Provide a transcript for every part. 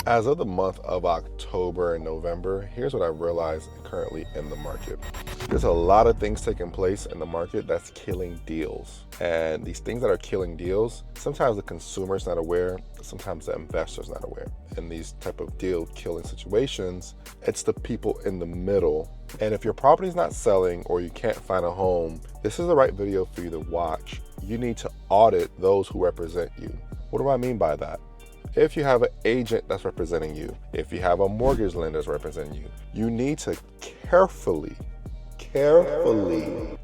As of the month of October and November, here's what I realized currently in the market. There's a lot of things taking place in the market that's killing deals. And these things that are killing deals, sometimes the consumer's not aware, sometimes the investor's not aware. In these type of deal killing situations, it's the people in the middle. And if your property's not selling or you can't find a home, this is the right video for you to watch. You need to audit those who represent you. What do I mean by that? If you have an agent that's representing you, if you have a mortgage lender that's representing you, you need to carefully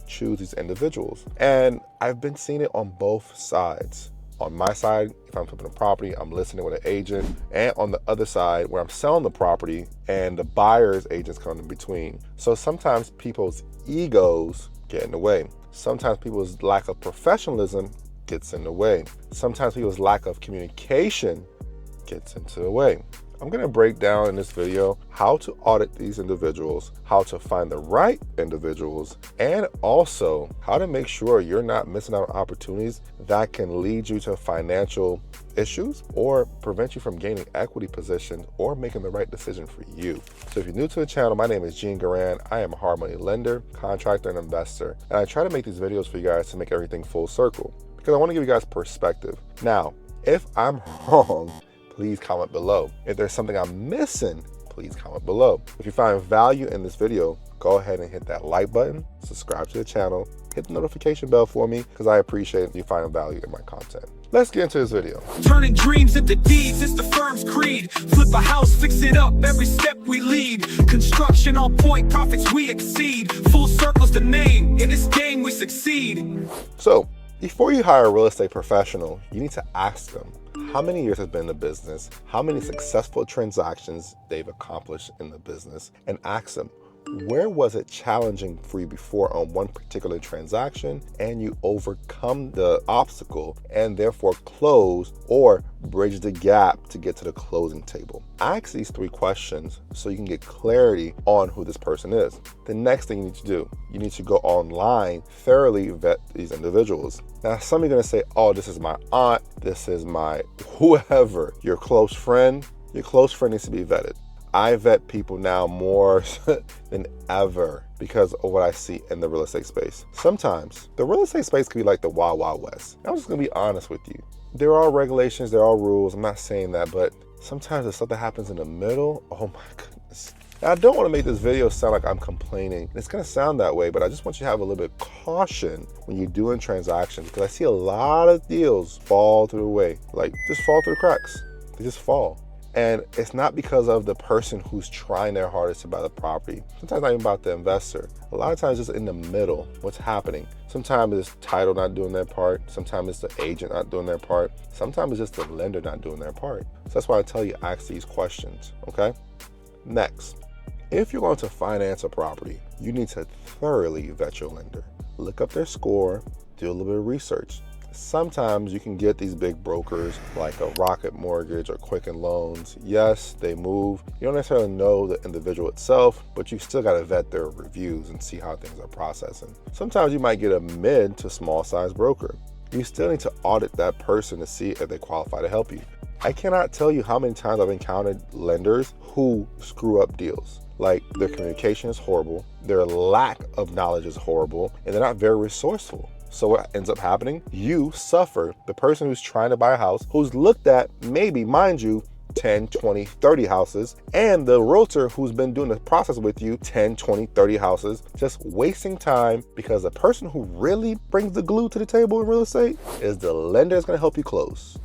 choose these individuals. And I've been seeing it on both sides. On my side, if I'm flipping a property, I'm listening with an agent, and on the other side, where I'm selling the property and the buyer's agents come in between. So sometimes people's egos get in the way. Sometimes people's lack of professionalism gets in the way. Sometimes people's lack of communication gets into the way. I'm going to break down in this video how to audit these individuals, how to find the right individuals, and also how to make sure you're not missing out on opportunities that can lead you to financial issues or prevent you from gaining equity position or making the right decision for you. So if you're new to the channel, my name is Gene Garan. I am a hard money lender, contractor, and investor. And I try to make these videos for you guys to make everything full circle because I want to give you guys perspective. Now, if I'm wrong, please comment below. If there's something I'm missing, please comment below. If you find value in this video, go ahead and hit that like button, subscribe to the channel, hit the notification bell for me because I appreciate you finding value in my content. Let's get into this video. Turning dreams into deeds is the firm's creed. Flip a house, fix it up, every step we lead. Construction on point, profits we exceed. Full circle's the name, in this game we succeed. So, before you hire a real estate professional, you need to ask them how many years has been in the business, how many successful transactions they've accomplished in the business, and ask them, where was it challenging for you before on one particular transaction and you overcome the obstacle and therefore close or bridge the gap to get to the closing table? Ask these 3 questions so you can get clarity on who this person is. The next thing you need to do, you need to go online, thoroughly vet these individuals. Now, some are going to say, oh, this is my aunt, this is my whoever, your close friend. Your close friend needs to be vetted. I vet people now more than ever because of what I see in the real estate space. Sometimes the real estate space can be like the Wild Wild West. I'm just gonna be honest with you. There are regulations, there are rules. I'm not saying that, but sometimes the stuff that happens in the middle, oh my goodness. Now, I don't want to make this video sound like I'm complaining. It's gonna sound that way, but I just want you to have a little bit of caution when you're doing transactions because I see a lot of deals fall through the way, like just fall through the cracks. They just fall. And it's not because of the person who's trying their hardest to buy the property. Sometimes not even about the investor. A lot of times just in the middle, what's happening. Sometimes it's title not doing their part. Sometimes it's the agent not doing their part. Sometimes it's just the lender not doing their part. So that's why I tell you, ask these questions, okay? Next, if you're going to finance a property, you need to thoroughly vet your lender. Look up their score, do a little bit of research. Sometimes you can get these big brokers like a Rocket Mortgage or Quicken Loans. Yes, they move. You don't necessarily know the individual itself, but you still got to vet their reviews and see how things are processing. Sometimes you might get a mid to small size broker. You still need to audit that person to see if they qualify to help you. I cannot tell you how many times I've encountered lenders who screw up deals. Like their communication is horrible, their lack of knowledge is horrible, and they're not very resourceful. So what ends up happening? You suffer. The person who's trying to buy a house, who's looked at maybe, mind you, 10, 20, 30 houses, and the realtor who's been doing the process with you 10, 20, 30 houses, just wasting time because the person who really brings the glue to the table in real estate is the lender that's gonna help you close.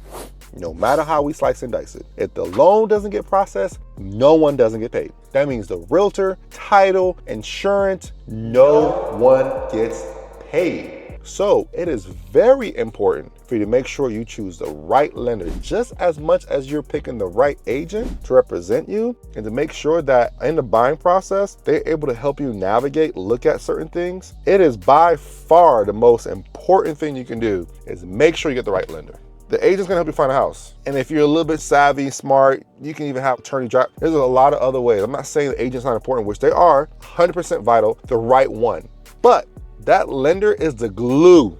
No matter how we slice and dice it. If the loan doesn't get processed, no one doesn't get paid. That means the realtor, title, insurance, no one gets paid. So it is very important for you to make sure you choose the right lender just as much as you're picking the right agent to represent you, and to make sure that in the buying process, they're able to help you navigate, look at certain things. It is by far the most important thing you can do is make sure you get the right lender. The agent's gonna help you find a house. And if you're a little bit savvy, smart, you can even have attorney drive. There's a lot of other ways. I'm not saying the agent's not important, which they are 100% vital, the right one. But that lender is the glue.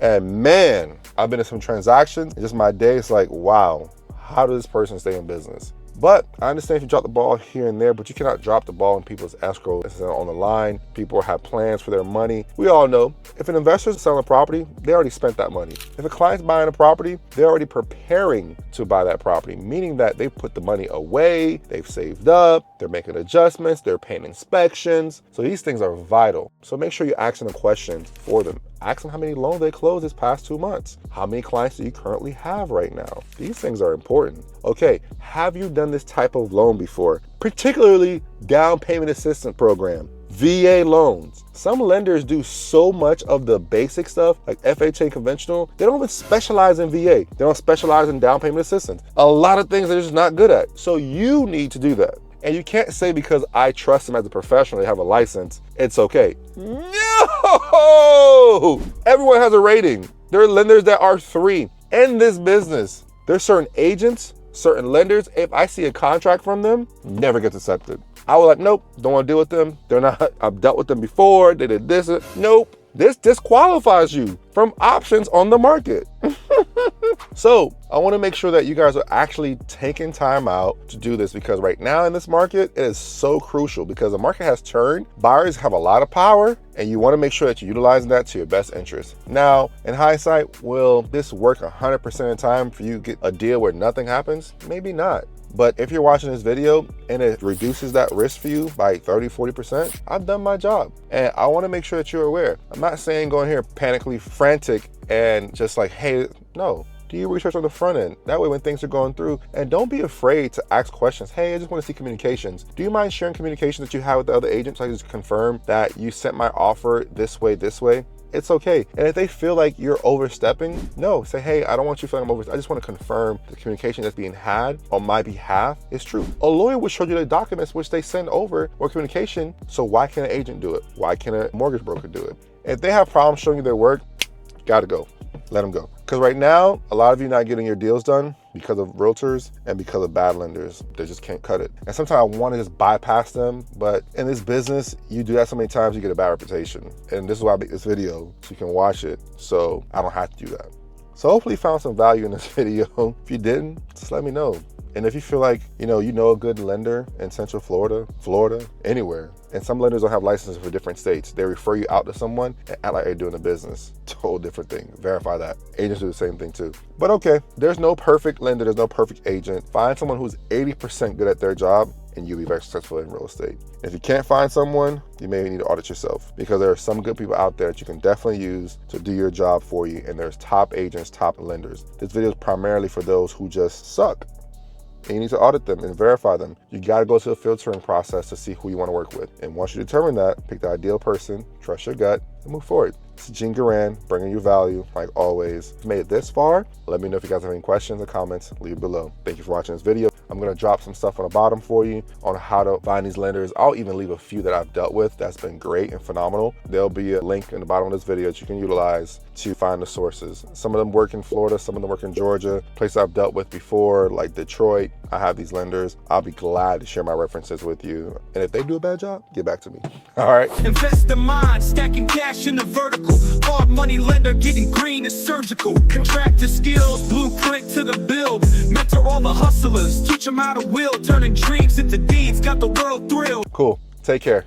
And man, I've been in some transactions, and just my day, it's like, wow, how does this person stay in business? But I understand if you drop the ball here and there, but you cannot drop the ball in people's escrow. It's on the line. People have plans for their money. We all know if an investor is selling a property, they already spent that money. If a client's buying a property, they're already preparing to buy that property, meaning that they put the money away, they've saved up, they're making adjustments, they're paying inspections. So these things are vital. So make sure you're asking a question for them. Ask them how many loans they closed this past 2 months. How many clients do you currently have right now? These things are important. Okay, have you done this type of loan before? Particularly down payment assistance program, VA loans. Some lenders do so much of the basic stuff like FHA conventional. They don't even specialize in VA. They don't specialize in down payment assistance. A lot of things they're just not good at. So you need to do that. And you can't say because I trust them as a professional, they have a license, it's okay. No! Everyone has a rating. There are lenders that are 3 in this business. There's certain agents, certain lenders, if I see a contract from them, never gets accepted. I was like, nope, don't want to deal with them. They're not, I've dealt with them before, they did this. Nope, this disqualifies you from options on the market. So I want to make sure that you guys are actually taking time out to do this, because right now in this market, it is so crucial because the market has turned. Buyers have a lot of power and you want to make sure that you're utilizing that to your best interest. Now, in hindsight, will this work 100% of the time for you to get a deal where nothing happens? Maybe not. But if you're watching this video and it reduces that risk for you by 30-40%, I've done my job. And I want to make sure that you're aware. I'm not saying go in here panically frantic and just like, hey, no. Do your research on the front end. That way when things are going through, and don't be afraid to ask questions. Hey, I just want to see communications. Do you mind sharing communications that you have with the other agents? I just confirm that you sent my offer this way. It's okay. And if they feel like you're overstepping, no, say, hey, I don't want you feeling I'm over. I just want to confirm the communication that's being had on my behalf is true. A lawyer will show you the documents which they send over or communication. So why can't an agent do it? Why can't a mortgage broker do it? If they have problems showing you their work, gotta go. Let them go. Because right now, a lot of you not getting your deals done because of realtors and because of bad lenders. They just can't cut it. And sometimes I want to just bypass them, but in this business, you do that so many times, you get a bad reputation. And this is why I make this video, so you can watch it, so I don't have to do that. So hopefully you found some value in this video. If you didn't, just let me know. And if you feel like, you know a good lender in Central Florida, anywhere, and some lenders don't have licenses for different states, they refer you out to someone and act like they're doing a business. Total different thing. Verify that. Agents do the same thing too. But okay, there's no perfect lender, there's no perfect agent. Find someone who's 80% good at their job and you'll be very successful in real estate. If you can't find someone, you may need to audit yourself, because there are some good people out there that you can definitely use to do your job for you. And there's top agents, top lenders. This video is primarily for those who just suck. And you need to audit them and verify them. You got to go through a filtering process to see who you want to work with. And once you determine that, pick the ideal person, trust your gut, and move forward. This is Gene Garan, bringing you value, like always. If you made it this far, let me know if you guys have any questions or comments, leave it below. Thank you for watching this video. I'm going to drop some stuff on the bottom for you on how to find these lenders. I'll even leave a few that I've dealt with that's been great and phenomenal. There'll be a link in the bottom of this video that you can utilize to find the sources. Some of them work in Florida, some of them work in Georgia, places I've dealt with before, like Detroit. I have these lenders. I'll be glad to share my references with you. And if they do a bad job, get back to me. All right. Invest the mind, stacking cash in the vertical. Hard money lender, getting green is surgical. Contractor skills, blueprint to the build. Mentor all the hustlers, teach them how to will. Turning dreams into deeds, got the world thrilled. Cool. Take care.